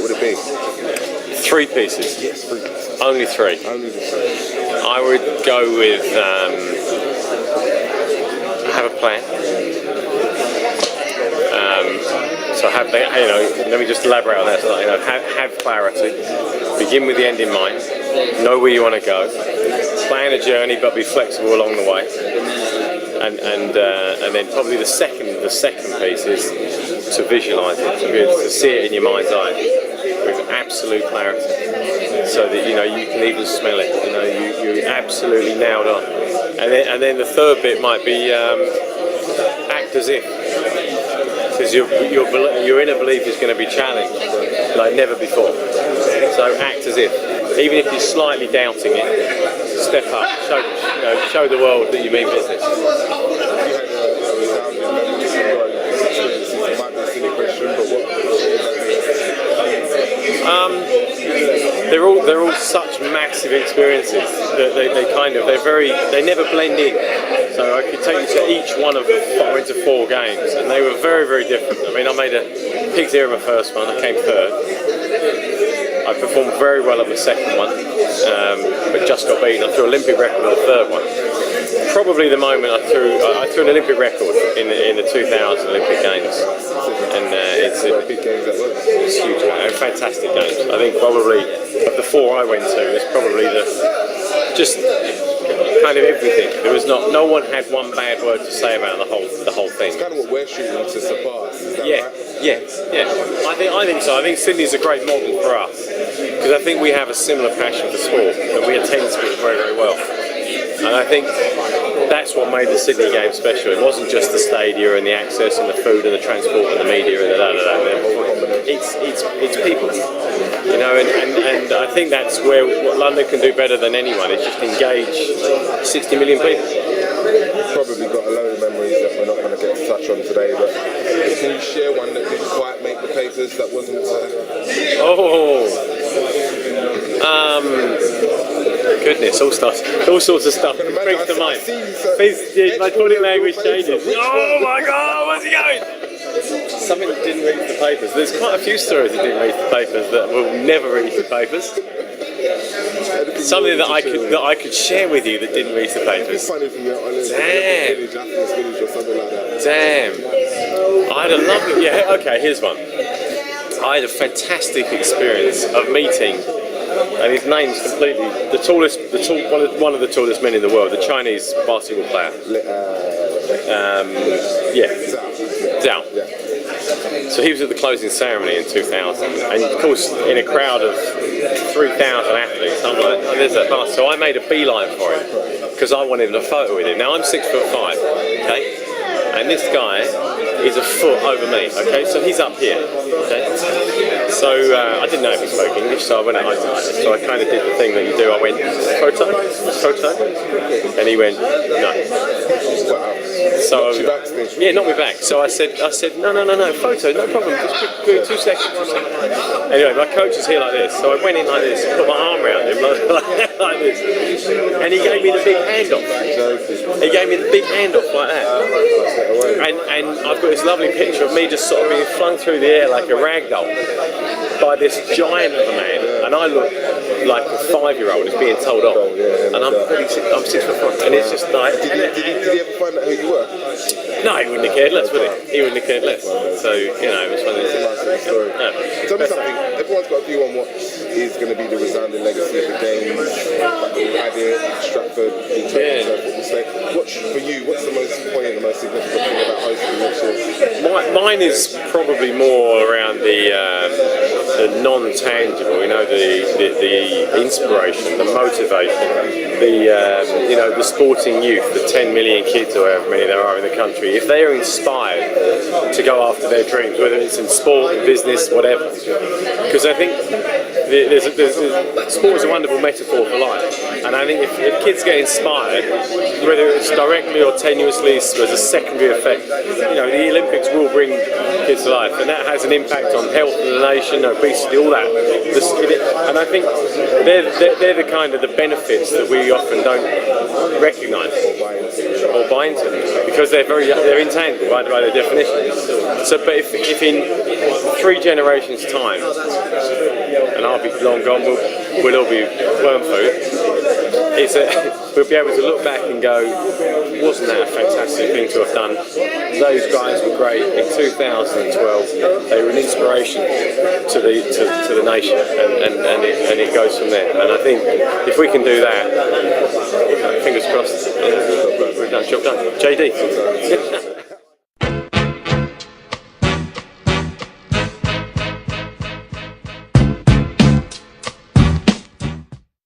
would it be? 3 pieces. Yes, 3 pieces. Only 3. Only the 3. I would go with have a plan. So have the, let me just elaborate on that. So, have clarity. Begin with the end in mind. Know where you want to go. Plan a journey, but be flexible along the way. And then probably the second piece is to visualise it, to see it in your mind's eye with absolute clarity, so that you can even smell it. You're absolutely nailed on. And then the third bit might be act as if, because your inner belief is going to be challenged like never before. So act as if, even if you're slightly doubting it, step up, show the world that you mean business. They're all such massive experiences that they never blend in. So I could take you to each one of I went to 4 games, and they were very, very different. I mean, I made a Pig's Ear in my first one. I came 3rd. I performed very well at the second one, but just got beaten. I threw an Olympic record at the 3rd one. Probably the moment I threw an Olympic record in the 2000 Olympic Games, and it's huge, fantastic games. I think probably of the 4 I went to, it's probably just kind of everything. There was no one had one bad word to say about the whole thing. It's kind of what we're shooting to surpass. Is that right? Yeah. I think so. I think Sydney's a great model for us, because I think we have a similar passion for sport, and we attend sport very, very well. And I think that's what made the Sydney Games special. It wasn't just the stadia and the access and the food and the transport and the media and it's people, and I think that's what London can do better than anyone. It's just engage 60 million people. Probably got a load of memories that we're not going to get to touch on today, but can you share one that didn't quite make the papers, that wasn't goodness, all sorts of stuff brings to mind. Please, my body language changes. Oh my God, where's he going? Something that didn't reach the papers. There's quite a few stories that didn't reach the papers that will never reach the papers. Something that I could share with you that didn't reach the papers. Damn. I had a lovely. Okay. Here's one. I had a fantastic experience of meeting. And his name's completely one of the tallest men in the world, the Chinese basketball player. Zhao. So he was at the closing ceremony in 2000, and of course in a crowd of 3,000 athletes, I'm like, oh, there's that bastard. So I made a beeline for him because I wanted a photo with him. Now I'm 6'5", okay, and this guy is a foot over me, okay, so he's up here, okay. So I didn't know if he spoke English, so I kind of did the thing that you do. I went, photo, and he went, no. So knocked me back. So I said, no, photo, no problem, just give 2 seconds. Anyway, my coach is here like this, so I went in like this, put my arm around him like this, and he gave me the big handoff. He gave me the big handoff like that, and I've got this lovely picture of me just sort of being flung through the air like a rag doll by this giant of a man, and I look like a 5-year-old is being told off, and I'm 6'5", and it's just like. Did he ever find out who you were? No, he wouldn't have cared less, would he? He wouldn't have cared less. So it was one of those. Story. Tell me something. Everyone's got a view on what is going to be the resounding legacy of the games. We had it at Stratford in terms of football state. For you, what's the most poignant, the most significant thing about hosting next year? Mine is probably more around the non-tangible, the inspiration, the motivation, the sporting youth, the 10 million kids or however many there are in the country. If they are inspired to go after their dreams, whether it's in sport, in business, whatever, because I think sport is a wonderful metaphor for life, and I think if kids get inspired, whether it's directly or tenuously as a secondary effect, the Olympics will bring kids to life, and that has an impact on health of the nation, obesity, all that. And I think they're the kind of the benefits that we often don't recognise. or buy into them because they're intangible by their definition. So, but if in 3 generations' time, and I'll be long gone, we'll all be worm food. We'll be able to look back and go, wasn't that a fantastic thing to have done? Those guys were great in 2012. They were an inspiration to the nation, and it goes from there. And I think if we can do that, fingers crossed, we've done job done. JD.